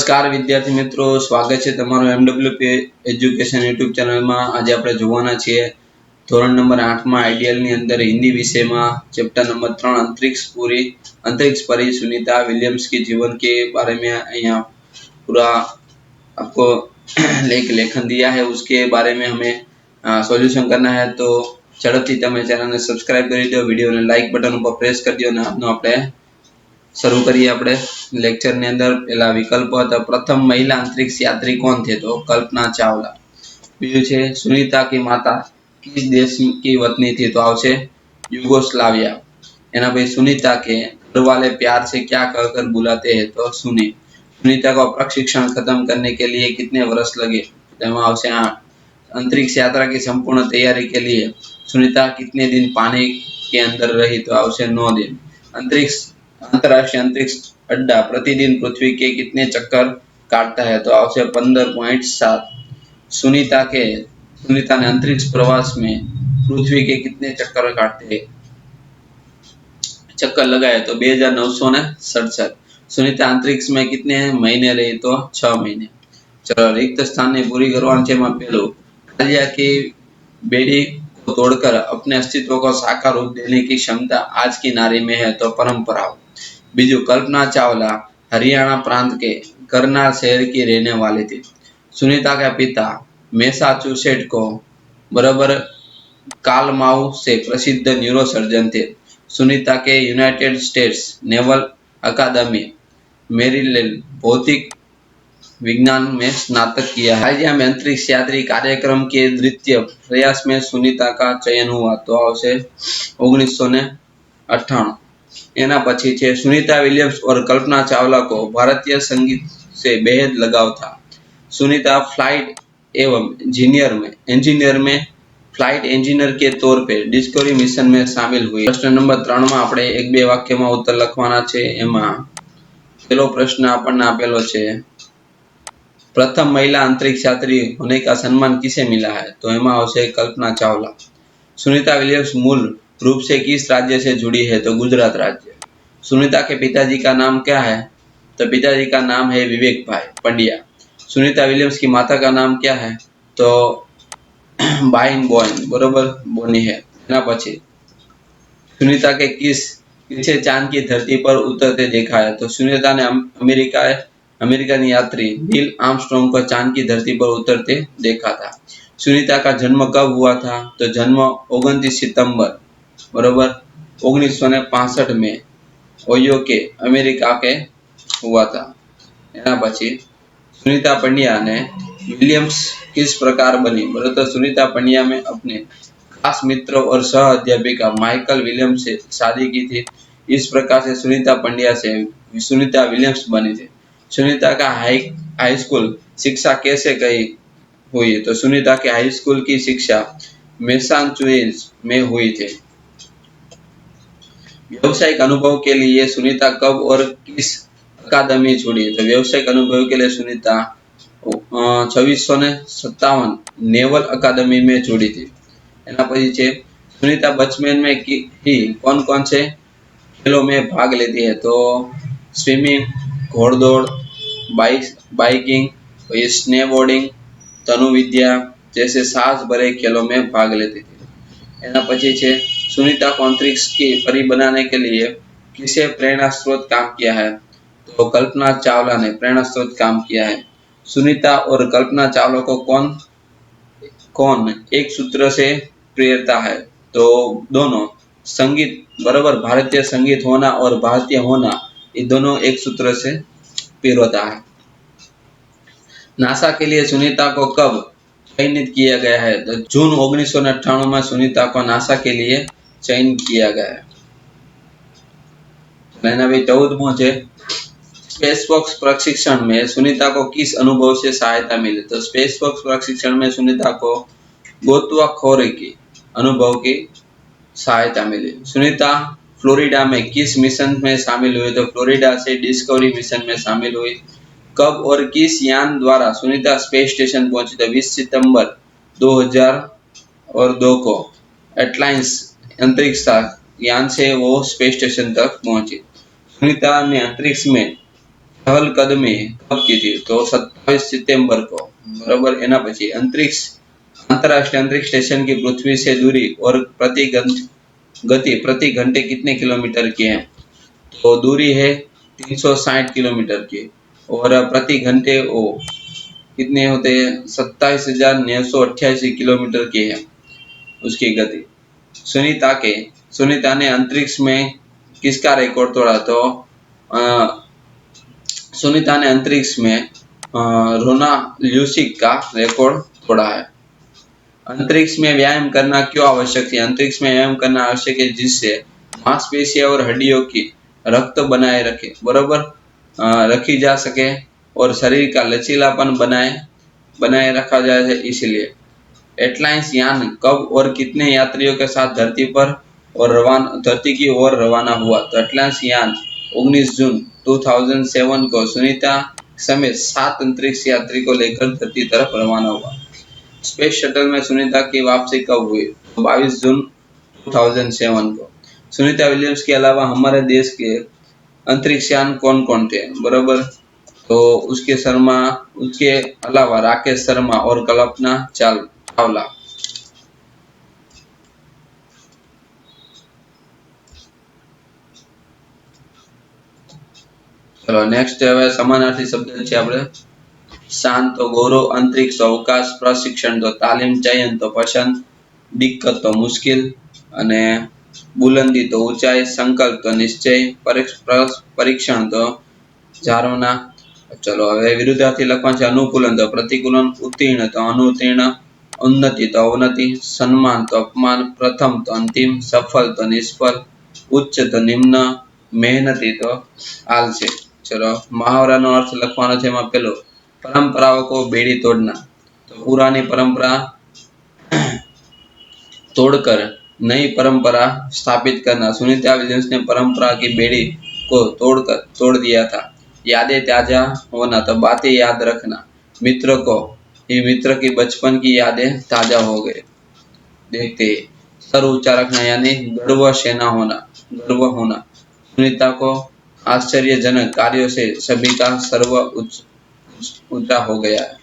नमस्कार विद्यार्थी मित्रों, स्वागत है तमारो MWP एज्युकेशन यूट्यूब चैनल में। आज આપણે જોવાના છીએ ધોરણ નંબર 8 માં આઈડિયલ ની અંદર हिंदी विषय में चैप्टर नंबर 3 अंतरिक्ष परी सुनीता विलियम्स के जीवन के बारे में यहाँ पूरा आपको लेखन दिया है, उसके बारे में हमें सॉल्यूशन करना है। तो झड़पथी તમે ચેનલને સબસ્ક્રાઇબ કરી દો, વિડિયોને લાઈક બટન ઉપર પ્રેસ કરી દો અને આજનો આપણે शुरू करिए अपने लेक्चर ने अंदर। पहला विकल्प था प्रथम महिला अंतरिक्ष यात्री कौन थे, तो कल्पना चावला। बीजू छे सुनीता की माता किस देश की वतनी थी, तो आवशे युगोस्लाविया। एना भाई सुनीता के घरवाले प्यार से क्या कहकर बुलाते हैं, तो सुनी। सुनीता को प्रशिक्षण खत्म करने के लिए कितने वर्ष लगे, तो आवशे 8। अंतरिक्ष यात्रा की संपूर्ण तैयारी के लिए सुनीता कितने दिन पानी के अंदर रही, तो आवशे 9 दिन। अंतरराष्ट्रीय अंतरिक्ष अड्डा प्रतिदिन पृथ्वी के कितने चक्कर काटता है, तो आवश्यक 15.7। सुनीता ने अंतरिक्ष प्रवास में पृथ्वी के कितने चक्कर लगाए, तो 2967। सुनीता अंतरिक्ष में कितने महीने रही, तो 6 महीने। चलो रिक्त स्थान ने पूरी करवाना छे। पहलू कालिया की बेड़ी को तोड़कर अपने अस्तित्व को साकार रूप देने की क्षमता आज की नारी में है, तो परंपरा। बीजू कल्पना चावला हरियाणा प्रांत के करनाल शहर की रहने वाली थी। सुनीता का पिता मैसाचुसेट को बराबर कालमाऊ से प्रसिद्ध न्यूरोसर्जन थे। सुनीता के यूनाइटेड स्टेट्स नेवल अकादमी मेरीलैंड भौतिक विज्ञान में स्नातक किया है। हालिया में अंतरिक्ष यात्री कार्यक्रम के द्वितीय प्रयास में सुनीता का चयन हुआ, तो आवशे 1998। एना पछी छे सुनीता विलियम्स और कल्पना चावला को भारतीय संगीत से बेहद लगाव था। सुनीता फ्लाइट एवं इंजीनियर में फ्लाइट इंजीनियर के तौर पे डिस्कवरी मिशन में शामिल हुई। प्रश्न नंबर 3 में आपणे 1-2 वाक्य में उत्तर लखवाना छे। एमां पहलो प्रश्न आपने आपेलो छे, प्रथम महिला अंतरिक्ष यात्री होने का सम्मान किसे मिला है, तो एमां आवशे कल्पना चावला। सुनीता विलियम्स मूल रूप से किस राज्य से जुड़ी है, तो गुजरात राज्य। सुनीता के पिताजी का नाम क्या है, तो पिताजी का नाम है विवेक भाई पंड्या। सुनीता विलियम्स की माता का नाम क्या है, तो बाइन बॉयन बरोबर बोनी है। एना पछी सुनीता के किसे चांद की धरती पर उतरते देखा है, तो सुनीता ने अमेरिकन यात्री नील आर्मस्ट्रांग को चांद की धरती पर उतरते देखा था। सुनीता का जन्म कब हुआ था, तो जन्म 29 सितंबर बरोबर 1965 में ओयो के अमेरिका के हुआ था। एना पछी सुनीता पंड्या ने विलियम्स किस प्रकार बनी, बराबर। तो सुनीता पंड्या में अपने खास मित्र और सह अध्यापिका माइकल विलियम्स से शादी की थी। इस प्रकार से सुनीता पंड्या से सुनीता विलियम्स बनी थी। सुनीता का हाई स्कूल शिक्षा कैसे गई हुई, तो सुनीता के हाई स्कूल की शिक्षा मैसाचुसेट्स में हुई थी। व्यावसायिक अनुभव के लिए सुनीता कब और किस अकादमी छोड़ी, तो व्यावसायिक अनुभव के लिए सुनीता 2657 नेवल अकादमी में जोड़ी थी। एना पछी छे सुनीता बचपन में ही कौन कौन से खेलों में भाग लेती है, तो स्विमिंग, घोड़दौड़, बाइकिंग, स्नोबोर्डिंग, धनुर्विद्या जैसे साहस भरे खेलों में भाग लेती थी। एना पछी छे सुनीता को अंतरिक्ष की परी बनाने के लिए किसे प्रेरणा स्रोत काम किया है, तो कल्पना चावला ने प्रेरणा स्रोत काम किया है। सुनीता और कल्पना चावला को कौन एक सूत्र से प्रेरता है, तो दोनों। संगीत बराबर भारतीय संगीत होना और भारतीय होना, ये दोनों एक सूत्र से प्रेरता है। नासा के लिए सुनीता को कब चयनित किया गया है, तो जून 1998 में सुनीता को नासा के लिए चयन किया गया है। 14वां है स्पेसवॉक्स प्रशिक्षण में सुनीता को किस अनुभव से सहायता मिली, तो स्पेसवॉक्स प्रशिक्षण में सुनीता को गोताखोरी की अनुभव की सहायता मिली। सुनीता फ्लोरिडा में किस मिशन में शामिल हुई, तो फ्लोरिडा से डिस्कवरी मिशन में शामिल हुई। कब और किस यान द्वारा सुनीता स्पेस स्टेशन पहुंची, तो 20 सितंबर 2002 को एटलांटिस अंतरिक्ष यान से वो स्पेस स्टेशन तक पहुंची। सुनीता ने अंतरिक्ष में चहलकदमी कब की थी? तो 27 सितंबर को। बराबर। एना पछी अंतरराष्ट्रीय अंतरिक्ष स्टेशन की पृथ्वी से दूरी और गति प्रति घंटे कितने किलोमीटर की है? तो दूरी है 360 किलोमीटर की, और प्रति घंटे वो कितने होते हैं? 27,988 किलोमीटर की है उसकी गति। सुनीता ने अंतरिक्ष में किसका रिकॉर्ड तोड़ा? तो सुनीता ने अंतरिक्ष में रोना ल्यूसिक का रिकॉर्ड तोड़ा है। अंतरिक्ष में व्यायाम करना क्यों आवश्यक है? अंतरिक्ष में व्यायाम करना आवश्यक है जिससे मांसपेशियों और हड्डियों की रक्त बनाए रखे, बराबर, रखी जा सके, और शरीर का लचीलापन बनाए रखा जाए। इसलिए एटलांस यान कब और कितने यात्रियों के साथ धरती की ओर रवाना हुआ? तो एटलांस यान 19 जून 2007 को सुनीता समेत 7 अंतरिक्ष यात्री को लेकर धरती तरफ रवाना हुआ। स्पेस शटल में सुनीता की वापसी कब हुई? तो 22 जून 2007 को। सुनीता विलियम्स के अलावा हमारे देश के अंतरिक्ष यान कौन कौन थे? बराबर। तो उसके अलावा राकेश शर्मा और कल्पना चावला। चलो नेक्स्ट है समानार्थी शब्द છે આપણે શાંત તો ગૌરવ, અંતરિક્ષ અવકાશ, પ્રશિક્ષણ તો તાલીમ, ચયન તો પસંદ, દિક્કત તો મુશ્કેલ, અને બુલંદી તો ઊંચાઈ, સંકલ્પ તો નિશ્ચય, પરીક્ષણ તો જાણવાના। ચલો હવે વિરુદ્ધાર્થી લખવાનું છે। અનુકૂલન તો પ્રતિકૂલન, ઉત્તીર્ણ તો અનુત્તીર્ણ, ઉન્નતિ તો અવનતિ, સન્માન તો અપમાન, પ્રથમ તો અંતિમ, સફળ તો નિષ્ફળ, ઉચ્ચ તો નિમ્ન, મહેનતી તો આલસી। चलो मुहावरा नो अर्थ लखवानो छे। एमां पेलो परंपराओं को बेड़ी तोड़ना, तो पुरानी परंपरा तोड़कर नई परंपरा स्थापित करना। सुनीता विलियम्स ने परंपरा की बेड़ी को तोड़ दिया था। यादें ताजा होना, तो बातें याद रखना। मित्र की बचपन की यादें ताजा हो गए। देखते सर ऊंचा रखना यानी गर्व होना। सुनीता को आश्चर्यजनक कार्यों से सभी का सर्व ऊंचा हो गया है।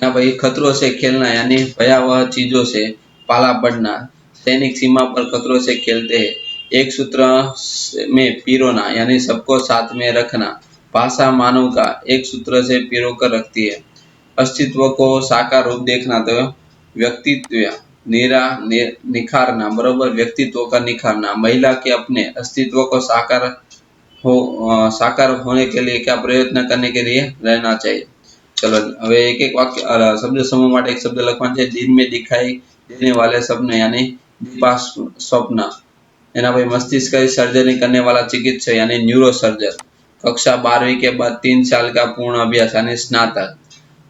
ना भाई खतरों से खेलना यानी भयावह चीजों से पाला पड़ना। सैनिक सीमा पर खतरों से खेलते हैं। एक सूत्र में पिरोना यानी सबको साथ में रखना। भाषा मानव का एक सूत्र से पिरो कर रखती है। अस्तित्व को साकार रूप देखना, तो व्यक्तित्व निखारना, बराबर, व्यक्तित्व का निखारना। महिला के अपने अस्तित्व को साकार होने के लिए क्या प्रयत्न करने के लिए रहना चाहिए। चलो હવે एक एक वाक्य शब्द समूह માટે एक शब्द લખવાનો છે। दिन में दिखाई देने वाले सपने यानी दीपा स्वप्न। एना भाई मस्तिष्क की सर्जरी करने वाला चिकित्सक यानी न्यूरो सर्जन। कक्षा 12वीं के बाद 3 साल का पूर्ण अभ्यास यानी स्नातक।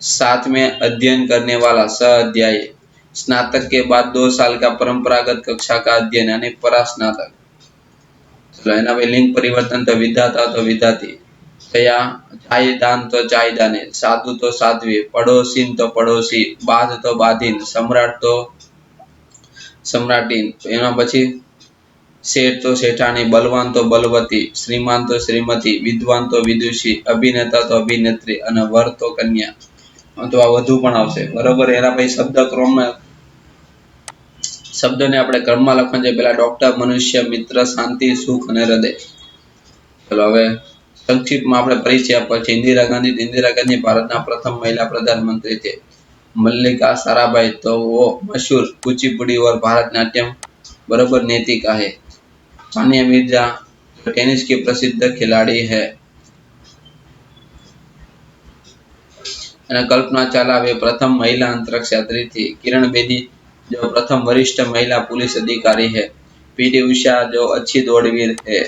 साथ में अध्ययन करने वाला सह-अध्यायी। स्नातक के बाद 2 साल का परंपरागत कक्षा का अध्ययन यानी परास्नातक। चलो एना भाई लिंग परिवर्तन, तो विधाता तो विधाती, चायदान तो चायदानी, साधु तो साध्वी, पड़ोसीन तो पड़ोसी, बाध तो बाधीन, सम्राट तो सम्राटीन। एना पछी सेठ तो सेठानी, बलवान तो बलवती, श्रीमान तो श्रीमती, विद्वान तो विदुषी, अभिनेता तो अभिनेत्री, अने वर तो कन्या। तो आ વધુ પણ આવશે, બરાબર। એના પછી શબ્દને આપણે ક્રમમાં લખવાનું છે। પહેલા ડોક્ટર, મનુષ્ય, મિત્ર, શાંતિ, સુખ અને હૃદય। ચલો હવે संक्षिप्त में આપણે પરિચય આપ્યો છે। इंदिरा गांधी भारत प्रथम महिला प्रधानमंत्री थे। मल्लिका साराभाई तो वो मशहूर कुचिपुड़ी और भारतनाट्यम, बराबर, नैतिका है। सानिया मिर्जा टेनिस की प्रसिद्ध खिलाड़ी है। कल्पना चावला वे प्रथम महिला अंतरिक्ष यात्री थी। किरण बेदी जो प्रथम वरिष्ठ महिला पुलिस अधिकारी है। पीटी उषा जो अच्छी दौड़वीर है,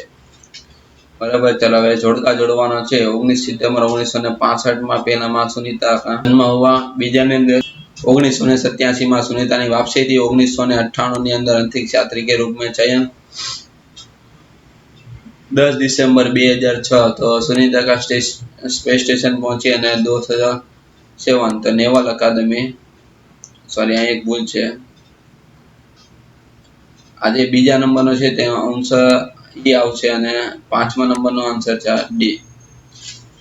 बराबर। चलो હવે જોડકા જોડવાનો છે। 19 સિતમ્બર 1965 માં પહેલામાં સુનીતા का जन्म हुआ। બીજાને 1987 માં સુનીતાની વાપસી थी। 1998 ની અંદર अंतरिक्ष यात्री के रूप में चयन। 10 दिसंबर 2006 तो सुनीता का स्पेस स्टेशन पहुंची। 2007 तो नेवल अकादमी, सॉरी यहाँ एक भूल है, આ જે બીજા નંબરનો છે તેનો આન્સર એ આવશે અને 5મા નંબરનો આન્સર છે ડી.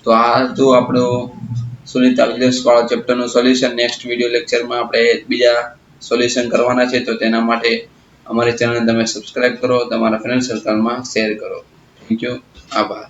તો આ જો આપણો સુનિતા વિલિયમ્સ વાળા ચેપ્ટરનું સોલ્યુશન નેક્સ્ટ વિડિયો લેક્ચરમાં આપણે બીજા સોલ્યુશન કરવાના છે. તો તેના માટે અમારી ચેનલને તમે સબસ્ક્રાઇબ કરો, તમારા ફ્રેન્ડ સર્કલમાં શેર કરો. Thank you. આભાર.